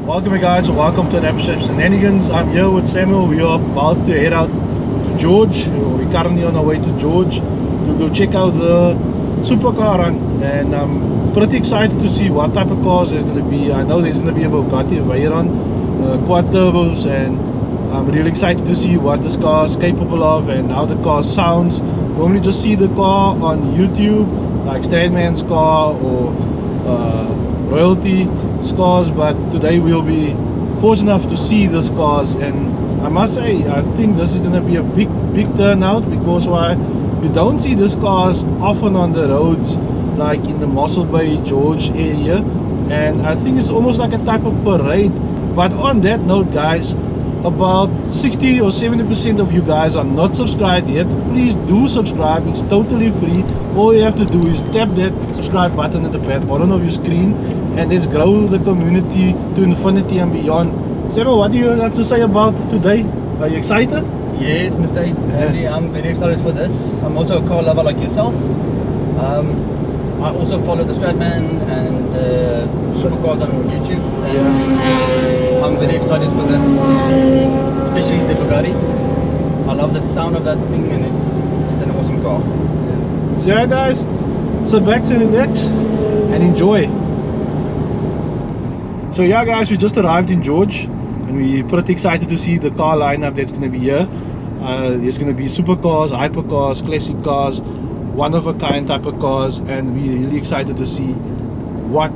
Welcome guys, welcome to an episode of Shenanigans. I'm here with Samuel. We are about to head out to George. We're currently on our way to George to go check out the supercar run, and I'm pretty excited to see what type of cars there's going to be. I know there's going to be a Bugatti Veyron, quad turbos, and I'm really excited to see what this car is capable of and how the car sounds. Normally just see the car on YouTube, like Stradman's car or royalty cars, but today we'll be fortunate enough to see these cars, and I must say I think this is going to be a big turnout, because why, you don't see these cars often on the roads like in the Mossel Bay, George area, and I think it's almost like a type of parade. But on that note guys, about 60 or 70% of you guys are not subscribed yet. Please do subscribe, it's totally free. All you have to do is tap that subscribe button at the bottom of your screen, and let's grow the community to infinity and beyond. Samuel, what do you have to say about today? Are you excited? Yes, Mr. I'm very excited for this. I'm also a car lover like yourself. I also follow the Stradman and the supercars on YouTube, and I'm very excited for this to see, especially the Bugatti. I love the sound of that thing, and it's an awesome car. So yeah guys, sit back and relax and enjoy. So yeah guys, we just arrived in George, and we're pretty excited to see the car lineup that's going to be here. There's going to be supercars, hypercars, classic cars, one of a kind type of cars, and we're really excited to see what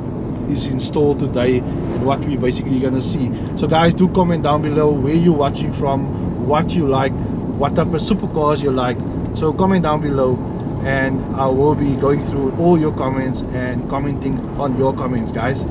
is installed today and what we're basically going to see. So guys, do comment down below where you're watching from, what you like, what type of supercars you like. So comment down below, and I will be going through all your comments and commenting on your comments guys.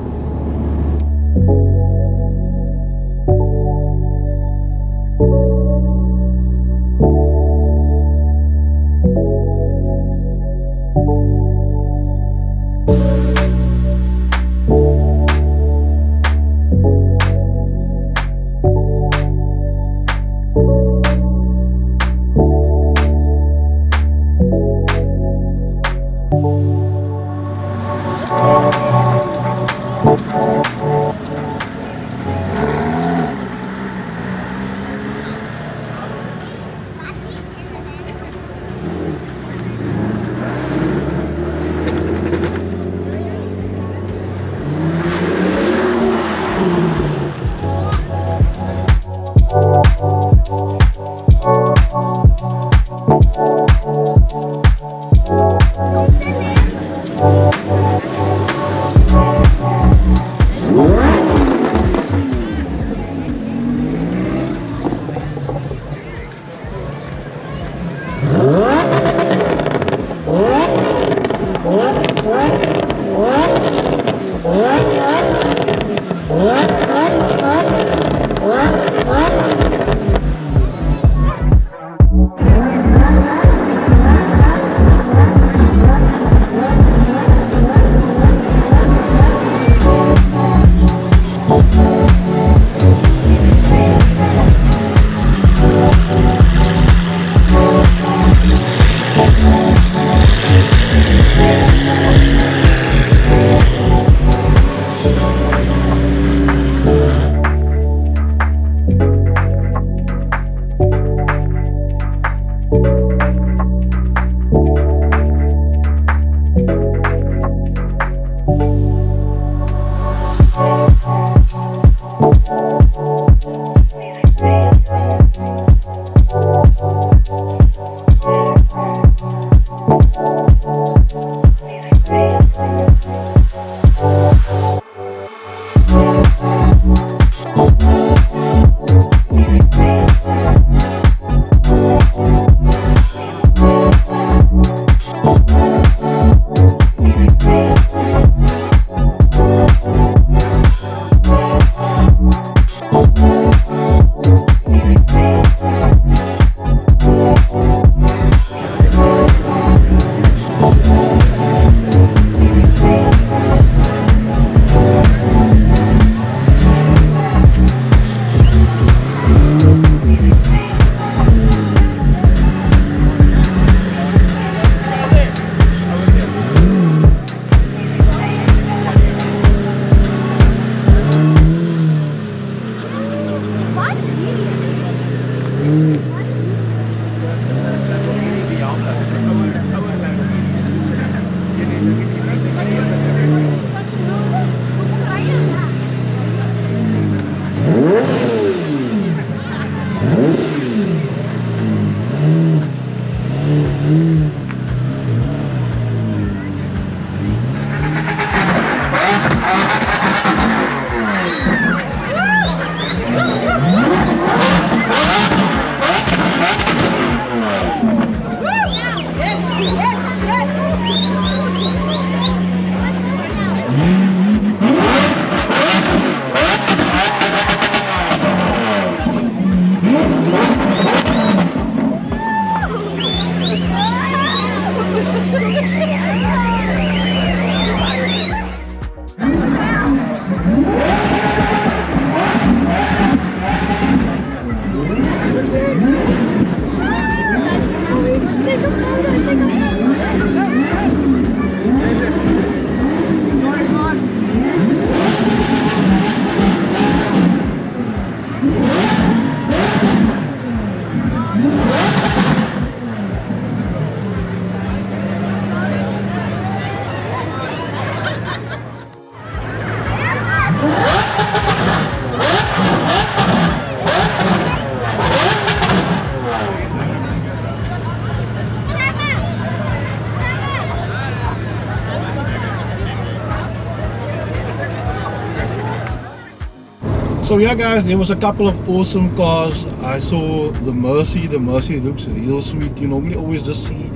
So yeah guys, there was a couple of awesome cars. I saw the Mercy. The Mercy looks real sweet. You normally always just see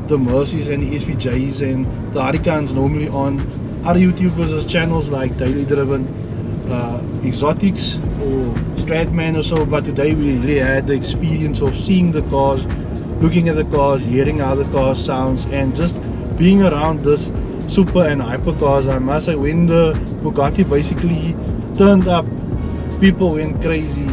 the Mercies and the SVJs and the Hurricanes normally on other YouTubers' channels like Daily Driven, Exotics or Stradman or so, but today we really had the experience of seeing the cars, looking at the cars, hearing how the car sounds, and just being around this super and hyper cars. I must say, when the Bugatti basically turned up, people went crazy.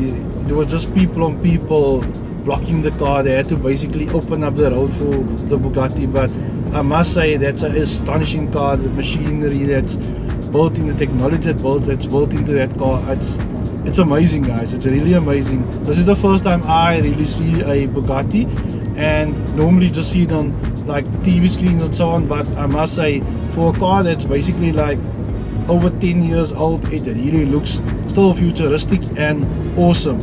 There was just people on people blocking the car. They had to basically open up the road for the Bugatti. But I must say, that's an astonishing car. The machinery that's built in, the technology that's built into that car, it's amazing guys. It's really amazing. This is the first time I really see a Bugatti, and normally just see it on like TV screens and so on. But I must say, for a car that's basically like over 10 years old, it really looks still futuristic and awesome.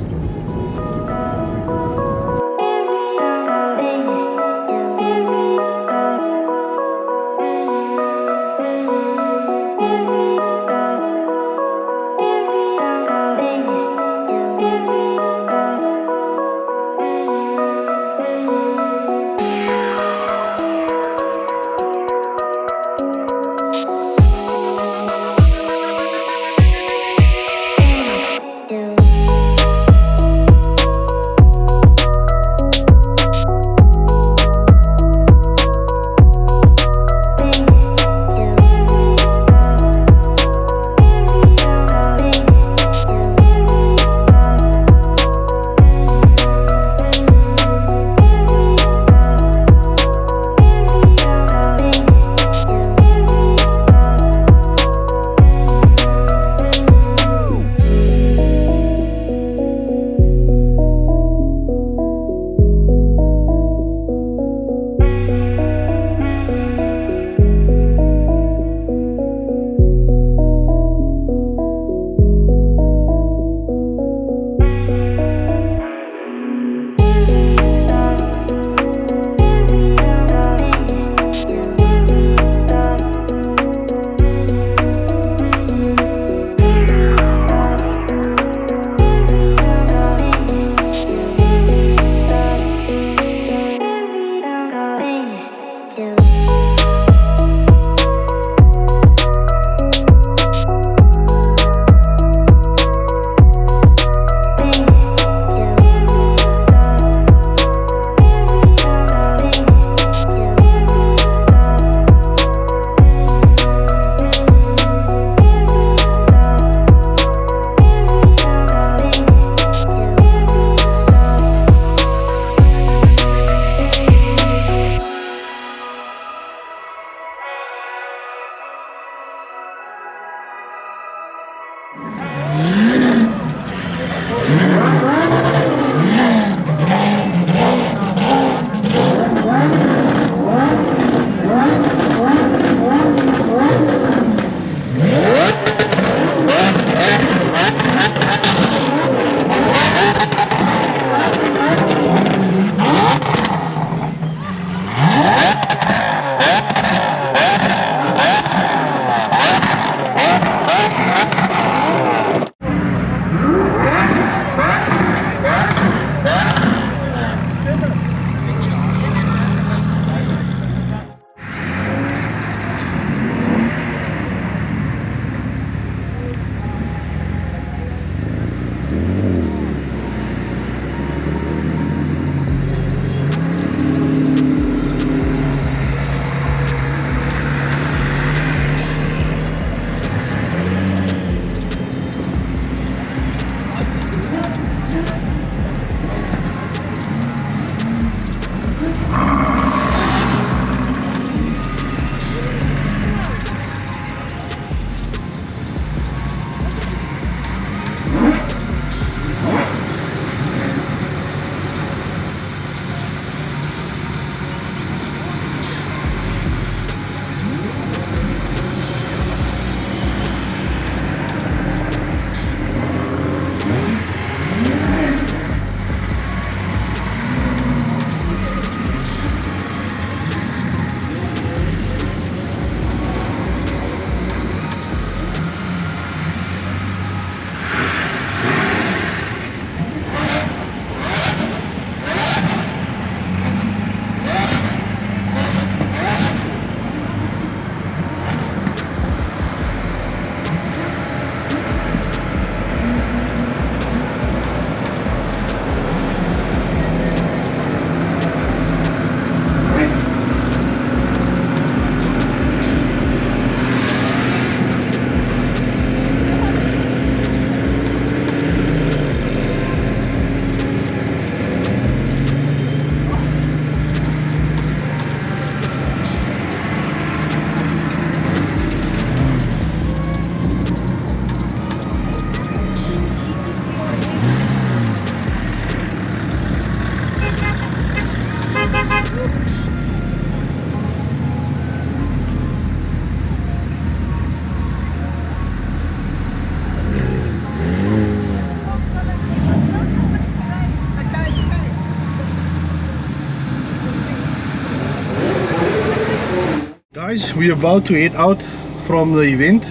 Guys, we're about to head out from the event.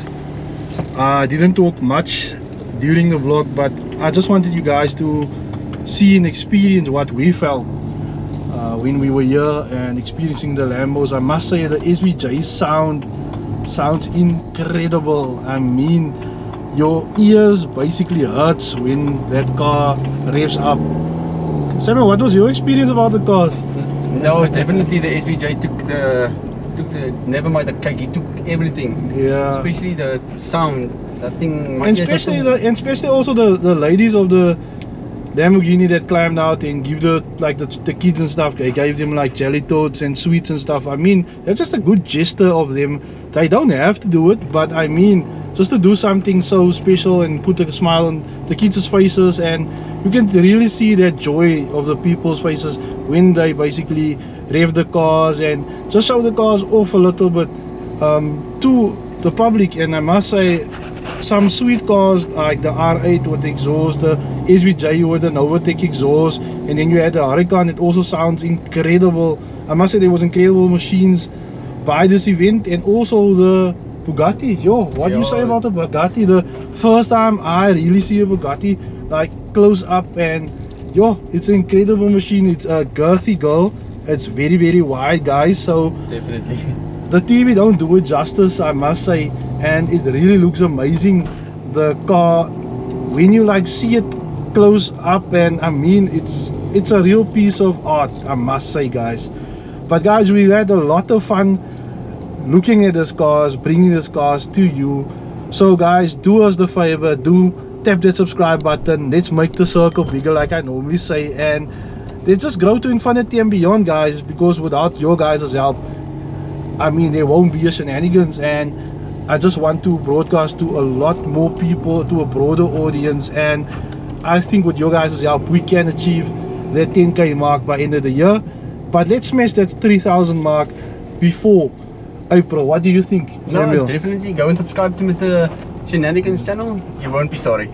I didn't talk much during the vlog, but I just wanted you guys to see and experience what we felt when we were here and experiencing the Lambos. I must say the SVJ sounds incredible. I mean, your ears basically hurts when that car revs up. Samuel, what was your experience about the cars? No, definitely the SVJ took the never mind the cake, he took everything. Yeah. Especially the sound. That thing. And especially also the ladies of the Lamborghini that climbed out and give the kids and stuff. They gave them like jelly tots and sweets and stuff. I mean, that's just a good gesture of them. They don't have to do it, but I mean, just to do something so special and put a smile on the kids' faces, and you can really see that joy of the people's faces when they basically rev the cars and just show the cars off a little bit to the public. And I must say, some sweet cars like the R8 with the exhaust, the SVJ with the Novatec exhaust, and then you had the Huracan. It also sounds incredible. I must say there was incredible machines by this event, and also the Bugatti. Yo, what do you say about the Bugatti? The first time I really see a Bugatti like close up, and yo, it's an incredible machine. It's a girthy girl. It's very, very wide, guys. So definitely the TV don't do it justice, I must say, and it really looks amazing. The car, when you like see it close up, and I mean, it's a real piece of art, I must say, guys. But guys, we had a lot of fun looking at these cars, bringing these cars to you. So guys, do us the favor, do tap that subscribe button. Let's make the circle bigger, like I normally say, and let's just grow to infinity and beyond, guys, because without your guys' help, I mean, there won't be a shenanigans. And I just want to broadcast to a lot more people, to a broader audience, and I think with your guys' help we can achieve that 10k mark by end of the year. But let's smash that 3,000 mark before April. What do you think, Samuel? No, definitely go and subscribe to Mr. Shenanigans channel. You won't be sorry.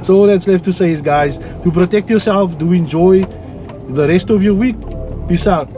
So all that's left to say is, guys, to protect yourself, do enjoy the rest of your week. Peace out.